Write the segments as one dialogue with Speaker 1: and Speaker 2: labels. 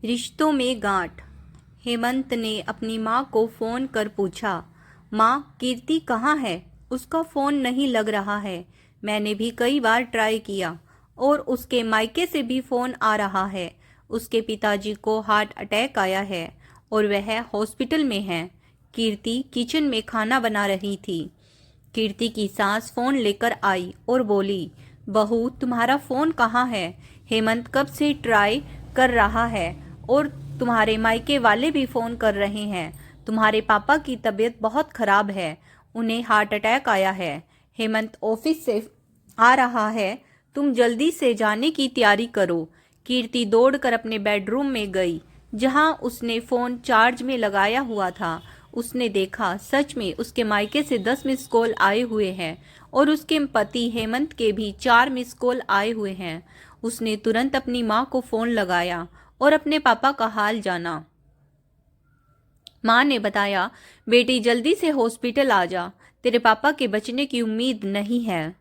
Speaker 1: रिश्तों में गांठ। हेमंत ने अपनी माँ को फ़ोन कर पूछा, माँ कीर्ति कहाँ है? उसका फ़ोन नहीं लग रहा है। मैंने भी कई बार ट्राई किया और उसके मायके से भी फ़ोन आ रहा है। उसके पिताजी को हार्ट अटैक आया है और वह हॉस्पिटल में है। कीर्ति किचन में खाना बना रही थी। कीर्ति की सास फ़ोन लेकर आई और बोली, बहू तुम्हारा फ़ोन कहाँ है? हेमंत कब से ट्राई कर रहा है और तुम्हारे मायके वाले भी फ़ोन कर रहे हैं। तुम्हारे पापा की तबीयत बहुत ख़राब है, उन्हें हार्ट अटैक आया है। हेमंत ऑफिस से आ रहा है, तुम जल्दी से जाने की तैयारी करो। कीर्ति दौड़कर अपने बेडरूम में गई, जहां उसने फ़ोन चार्ज में लगाया हुआ था। उसने देखा सच में उसके मायके से 10 मिस कॉल आए हुए हैं और उसके पति हेमंत के भी 4 मिस कॉल आए हुए हैं। उसने तुरंत अपनी माँ को फ़ोन लगाया और अपने पापा का हाल जाना। माँ ने बताया, बेटी जल्दी से हॉस्पिटल आ जा, तेरे पापा के बचने की उम्मीद नहीं है।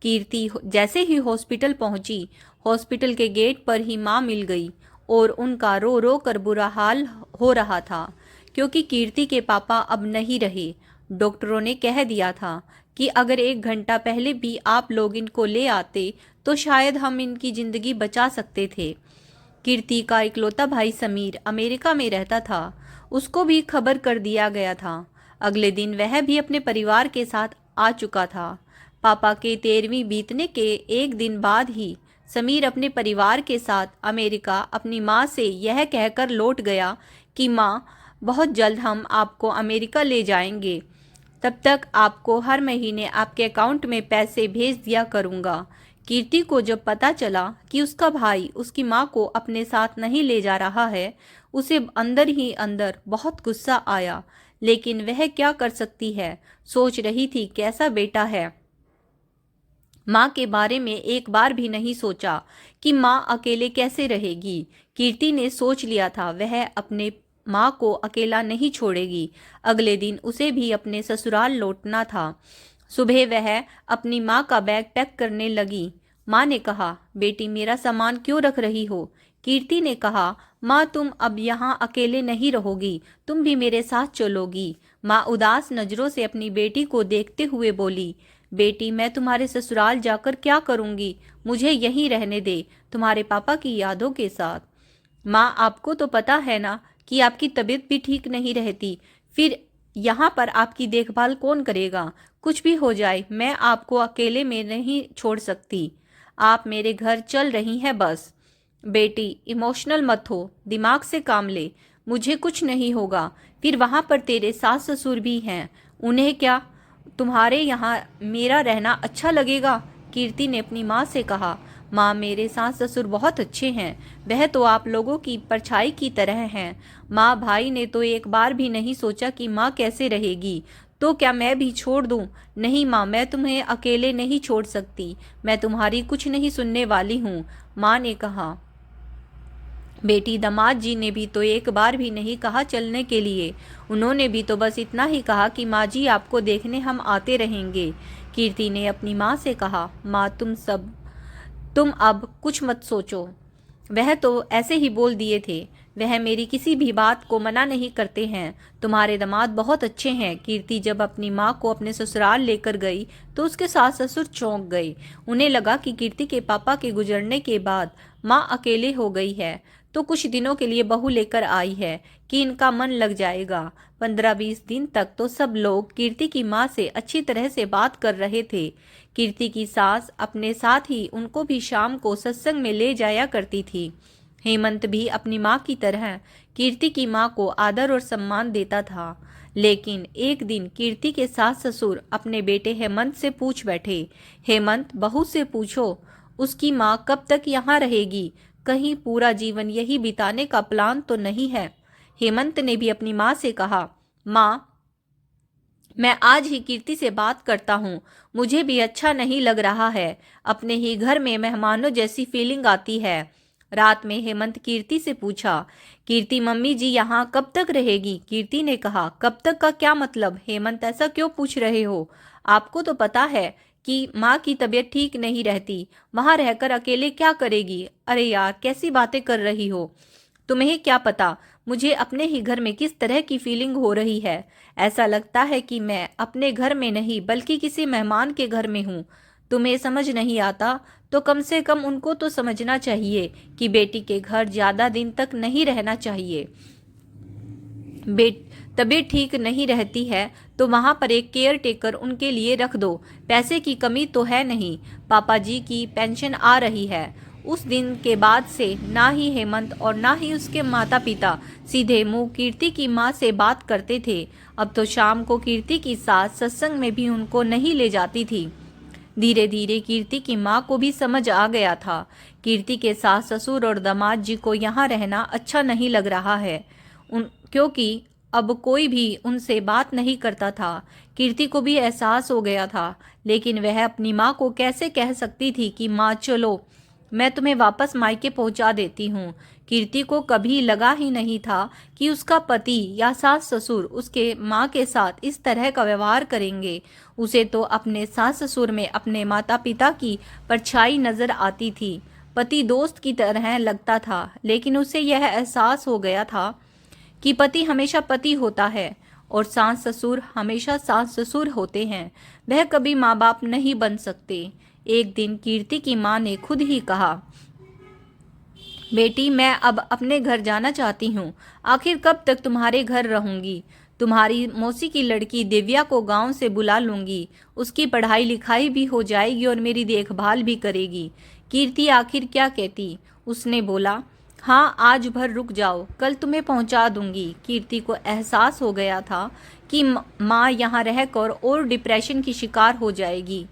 Speaker 1: कीर्ति जैसे ही हॉस्पिटल पहुंची, हॉस्पिटल के गेट पर ही माँ मिल गई और उनका रो रो कर बुरा हाल हो रहा था, क्योंकि कीर्ति के पापा अब नहीं रहे। डॉक्टरों ने कह दिया था कि अगर 1 घंटा पहले भी आप लोग इनको ले आते तो शायद हम इनकी ज़िंदगी बचा सकते थे। कीर्ति का इकलौता भाई समीर अमेरिका में रहता था, उसको भी खबर कर दिया गया था। अगले दिन वह भी अपने परिवार के साथ आ चुका था। पापा के 13वीं बीतने के 1 दिन बाद ही समीर अपने परिवार के साथ अमेरिका अपनी माँ से यह कहकर लौट गया कि माँ बहुत जल्द हम आपको अमेरिका ले जाएंगे, तब तक आपको हर महीने आपके अकाउंट में पैसे भेज दिया करूँगा। कीर्ति को जब पता चला कि उसका भाई उसकी माँ को अपने साथ नहीं ले जा रहा है, उसे अंदर ही अंदर बहुत गुस्सा आया, लेकिन वह क्या कर सकती है। सोच रही थी कैसा बेटा है। माँ के बारे में एक बार भी नहीं सोचा कि माँ अकेले कैसे रहेगी। कीर्ति ने सोच लिया था वह अपने माँ को अकेला नहीं छोड़ेगी। अगले दिन उसे भी अपने ससुराल लौटना था। सुबह वह अपनी माँ का बैग पैक करने लगी। माँ ने कहा, बेटी मेरा सामान क्यों रख रही हो? कीर्ति ने कहा, माँ तुम अब यहाँ अकेले नहीं रहोगी, तुम भी मेरे साथ चलोगी। माँ उदास नज़रों से अपनी बेटी को देखते हुए बोली, बेटी मैं तुम्हारे ससुराल जाकर क्या करूँगी? मुझे यहीं रहने दे, तुम्हारे पापा की यादों के साथ। माँ आपको तो पता है ना कि आपकी तबीयत भी ठीक नहीं रहती, फिर यहाँ पर आपकी देखभाल कौन करेगा? कुछ भी हो जाए मैं आपको अकेले में नहीं छोड़ सकती। आप मेरे घर चल रही हैं बस। बेटी इमोशनल मत हो, दिमाग से काम ले, मुझे कुछ नहीं होगा। फिर वहाँ पर तेरे सास ससुर भी हैं, उन्हें क्या तुम्हारे यहाँ मेरा रहना अच्छा लगेगा? कीर्ति ने अपनी माँ से कहा, माँ मेरे सास ससुर बहुत अच्छे हैं, वह तो आप लोगों की परछाई की तरह हैं। माँ भाई ने तो एक बार भी नहीं सोचा कि माँ कैसे रहेगी, तो क्या मैं भी छोड़ दूँ? नहीं माँ मैं तुम्हें अकेले नहीं छोड़ सकती, मैं तुम्हारी कुछ नहीं सुनने वाली हूँ। माँ ने कहा, बेटी दामाद जी ने भी तो एक बार भी नहीं कहा चलने के लिए, उन्होंने भी तो बस इतना ही कहा कि माँ जी आपको देखने हम आते रहेंगे। कीर्ति ने अपनी माँ से कहा, माँ तुम अब कुछ मत सोचो, वह तो ऐसे ही बोल दिए थे, वह मेरी किसी भी बात को मना नहीं करते हैं। तुम्हारे दामाद बहुत अच्छे हैं। कीर्ति जब अपनी माँ को अपने ससुराल लेकर गई तो उसके सास ससुर चौंक गए। उन्हें लगा कि कीर्ति के पापा के गुजरने के बाद माँ अकेले हो गई है, तो कुछ दिनों के लिए बहू लेकर आई है कि इनका मन लग जाएगा। 15-20 दिन तक तो सब लोग कीर्ति की माँ से अच्छी तरह से बात कर रहे थे। कीर्ति की सास अपने साथ ही उनको भी शाम को सत्संग में ले जाया करती थी। हेमंत भी अपनी माँ की तरह कीर्ति की माँ को आदर और सम्मान देता था। लेकिन एक दिन कीर्ति के सास ससुर अपने बेटे हेमंत से पूछ बैठे, हेमंत बहू से पूछो उसकी माँ कब तक यहाँ रहेगी, कहीं पूरा जीवन यही बिताने का प्लान तो नहीं है? हेमंत ने भी अपनी माँ से कहा, माँ मैं आज ही कीर्ति से बात करता हूँ, मुझे भी अच्छा नहीं लग रहा है, अपने ही घर में मेहमानों जैसी फीलिंग आती है। रात में हेमंत कीर्ति से पूछा, कीर्ति मम्मी जी यहाँ कब तक रहेगी? कीर्ति ने कहा, कब तक का क्या मतलब? हेमंत ऐसा क्यों पूछ रहे हो? आपको तो पता है कि माँ की तबीयत ठीक नहीं रहती, वहाँ रहकर अकेले क्या करेगी? अरे यार कैसी बातें कर रही हो, तुम्हें क्या पता मुझे अपने ही घर में किस तरह की फीलिंग हो रही है। ऐसा लगता है कि मैं अपने घर में नहीं बल्कि किसी मेहमान के घर में हूँ। तुम्हें समझ नहीं आता तो कम से कम उनको तो समझना चाहिए कि बेटी के घर ज़्यादा दिन तक नहीं रहना चाहिए। तबीयत ठीक नहीं रहती है तो वहाँ पर एक केयर टेकर उनके लिए रख दो। पैसे की कमी तो है नहीं, पापा जी की पेंशन आ रही है। उस दिन के बाद से ना ही हेमंत और ना ही उसके माता पिता सीधे मुंह कीर्ति की माँ से बात करते थे। अब तो शाम को कीर्ति की सास सत्संग में भी उनको नहीं ले जाती थी। धीरे धीरे कीर्ति की माँ को भी समझ आ गया था कीर्ति के सास ससुर और दामाद जी को यहाँ रहना अच्छा नहीं लग रहा है, क्योंकि अब कोई भी उनसे बात नहीं करता था। कीर्ति को भी एहसास हो गया था, लेकिन वह अपनी माँ को कैसे कह सकती थी कि माँ चलो मैं तुम्हें वापस मायके पहुंचा देती हूँ। कीर्ति को कभी लगा ही नहीं था कि उसका पति या सास ससुर उसके माँ के साथ इस तरह का व्यवहार करेंगे। उसे तो अपने सास ससुर में अपने माता पिता की परछाई नजर आती थी। पति दोस्त की तरह लगता था, लेकिन उसे यह एहसास हो गया था कि पति हमेशा पति होता है और सास ससुर हमेशा सास ससुर होते हैं। वह कभी माँ बाप नहीं बन सकते। एक दिन कीर्ति की माँ ने खुद ही कहा, बेटी मैं अब अपने घर जाना चाहती हूँ। आखिर कब तक तुम्हारे घर रहूंगी। तुम्हारी मौसी की लड़की दिव्या को गांव से बुला लूंगी। उसकी पढ़ाई लिखाई भी हो जाएगी और मेरी देखभाल भी करेगी। कीर्ति आखिर क्या कहती। उसने बोला, हाँ आज भर रुक जाओ, कल तुम्हें पहुंचा दूंगी। कीर्ति को एहसास हो गया था कि माँ यहाँ रहकर और डिप्रेशन की शिकार हो जाएगी।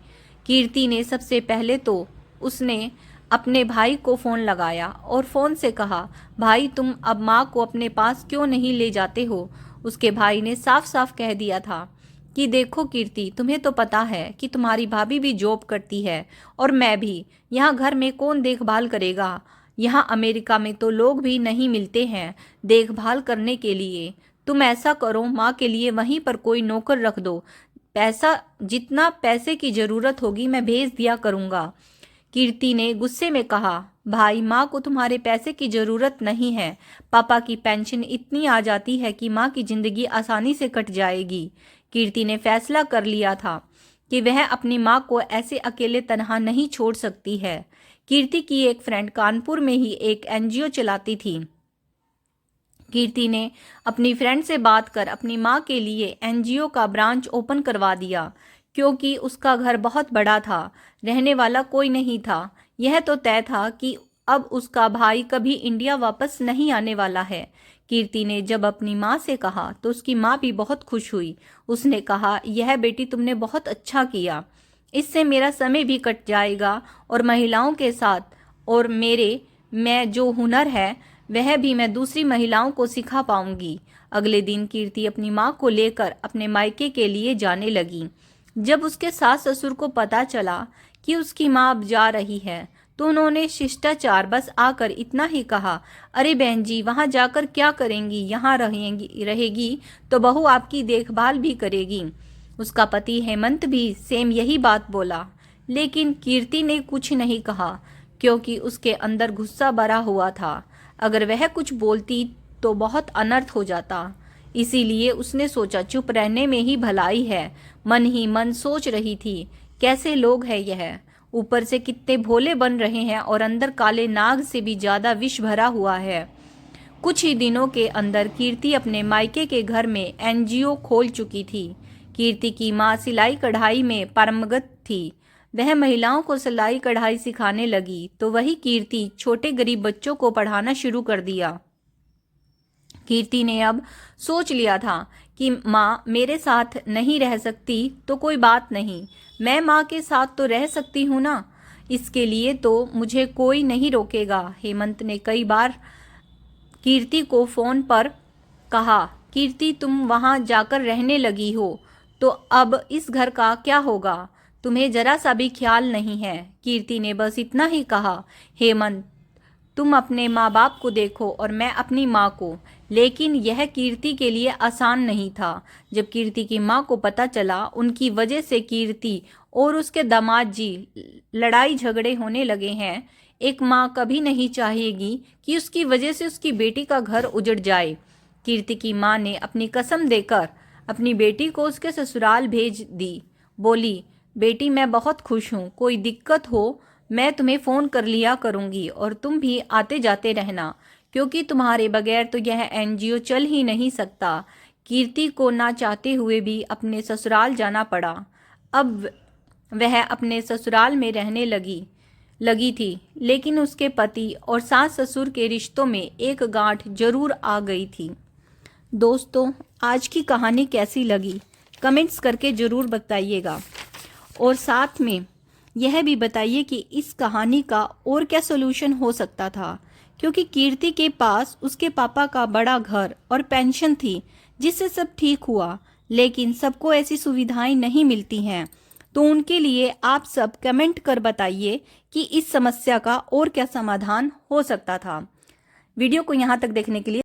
Speaker 1: कीर्ति ने सबसे पहले तो उसने अपने भाई को फ़ोन लगाया और फ़ोन से कहा, भाई तुम अब माँ को अपने पास क्यों नहीं ले जाते हो। उसके भाई ने साफ साफ कह दिया था कि देखो कीर्ति, तुम्हें तो पता है कि तुम्हारी भाभी भी जॉब करती है और मैं भी। यहाँ घर में कौन देखभाल करेगा। यहाँ अमेरिका में तो लोग भी नहीं मिलते हैं देखभाल करने के लिए। तुम ऐसा करो, माँ के लिए वहीं पर कोई नौकर रख दो। जितना पैसे की ज़रूरत होगी मैं भेज दिया करूँगा। कीर्ति ने गुस्से में कहा, भाई माँ को तुम्हारे पैसे की ज़रूरत नहीं है। पापा की पेंशन इतनी आ जाती है कि माँ की ज़िंदगी आसानी से कट जाएगी। कीर्ति ने फैसला कर लिया था कि वह अपनी माँ को ऐसे अकेले तनहा नहीं छोड़ सकती है। कीर्ति की एक फ्रेंड कानपुर में ही एक एनजीओ चलाती थी। कीर्ति ने अपनी फ्रेंड से बात कर अपनी माँ के लिए एनजीओ का ब्रांच ओपन करवा दिया, क्योंकि उसका घर बहुत बड़ा था, रहने वाला कोई नहीं था। यह तो तय था कि अब उसका भाई कभी इंडिया वापस नहीं आने वाला है। कीर्ति ने जब अपनी माँ से कहा तो उसकी माँ भी बहुत खुश हुई। उसने कहा, यह बेटी तुमने बहुत अच्छा किया, इससे मेरा समय भी कट जाएगा और महिलाओं के साथ और मैं जो हुनर है वह भी मैं दूसरी महिलाओं को सिखा पाऊंगी। अगले दिन कीर्ति अपनी माँ को लेकर अपने मायके के लिए जाने लगी। जब उसके सास ससुर को पता चला कि उसकी माँ अब जा रही है तो उन्होंने शिष्टाचार बस आकर इतना ही कहा, अरे बहन जी वहाँ जाकर क्या करेंगी, यहाँ रहेगी तो बहू आपकी देखभाल भी करेगी। उसका पति हेमंत भी सेम यही बात बोला, लेकिन कीर्ति ने कुछ नहीं कहा क्योंकि उसके अंदर गुस्सा भरा हुआ था। अगर वह कुछ बोलती तो बहुत अनर्थ हो जाता, इसीलिए उसने सोचा चुप रहने में ही भलाई है। मन ही मन सोच रही थी, कैसे लोग हैं यह, ऊपर से कितने भोले बन रहे हैं और अंदर काले नाग से भी ज्यादा विष भरा हुआ है। कुछ ही दिनों के अंदर कीर्ति अपने मायके के घर में एनजीओ खोल चुकी थी। कीर्ति की माँ सिलाई कढ़ाई में पारंगत थी। वह महिलाओं को सिलाई कढ़ाई सिखाने लगी तो वही कीर्ति छोटे गरीब बच्चों को पढ़ाना शुरू कर दिया। कीर्ति ने अब सोच लिया था कि माँ मेरे साथ नहीं रह सकती तो कोई बात नहीं, मैं माँ के साथ तो रह सकती हूँ ना, इसके लिए तो मुझे कोई नहीं रोकेगा। हेमंत ने कई बार कीर्ति को फ़ोन पर कहा, कीर्ति तुम वहाँ जाकर रहने लगी हो तो अब इस घर का क्या होगा, तुम्हें जरा सा भी ख्याल नहीं है। कीर्ति ने बस इतना ही कहा, हेमंत तुम अपने माँ बाप को देखो और मैं अपनी माँ को। लेकिन यह कीर्ति के लिए आसान नहीं था। जब कीर्ति की माँ को पता चला उनकी वजह से कीर्ति और उसके दामाद जी लड़ाई झगड़े होने लगे हैं, एक माँ कभी नहीं चाहेगी कि उसकी वजह से उसकी बेटी का घर उजड़ जाए। कीर्ति की माँ ने अपनी कसम देकर अपनी बेटी को उसके ससुराल भेज दी। बोली, बेटी मैं बहुत खुश हूँ, कोई दिक्कत हो मैं तुम्हें फ़ोन कर लिया करूँगी और तुम भी आते जाते रहना, क्योंकि तुम्हारे बगैर तो यह एनजीओ चल ही नहीं सकता। कीर्ति को ना चाहते हुए भी अपने ससुराल जाना पड़ा। अब वह अपने ससुराल में रहने लगी थी, लेकिन उसके पति और सास ससुर के रिश्तों में एक गांठ जरूर आ गई थी। दोस्तों, आज की कहानी कैसी लगी कमेंट्स करके ज़रूर बताइएगा और साथ में यह भी बताइए कि इस कहानी का और क्या सलूशन हो सकता था, क्योंकि कीर्ति के पास उसके पापा का बड़ा घर और पेंशन थी जिससे सब ठीक हुआ, लेकिन सबको ऐसी सुविधाएं नहीं मिलती हैं। तो उनके लिए आप सब कमेंट कर बताइए कि इस समस्या का और क्या समाधान हो सकता था। वीडियो को यहाँ तक देखने के लिए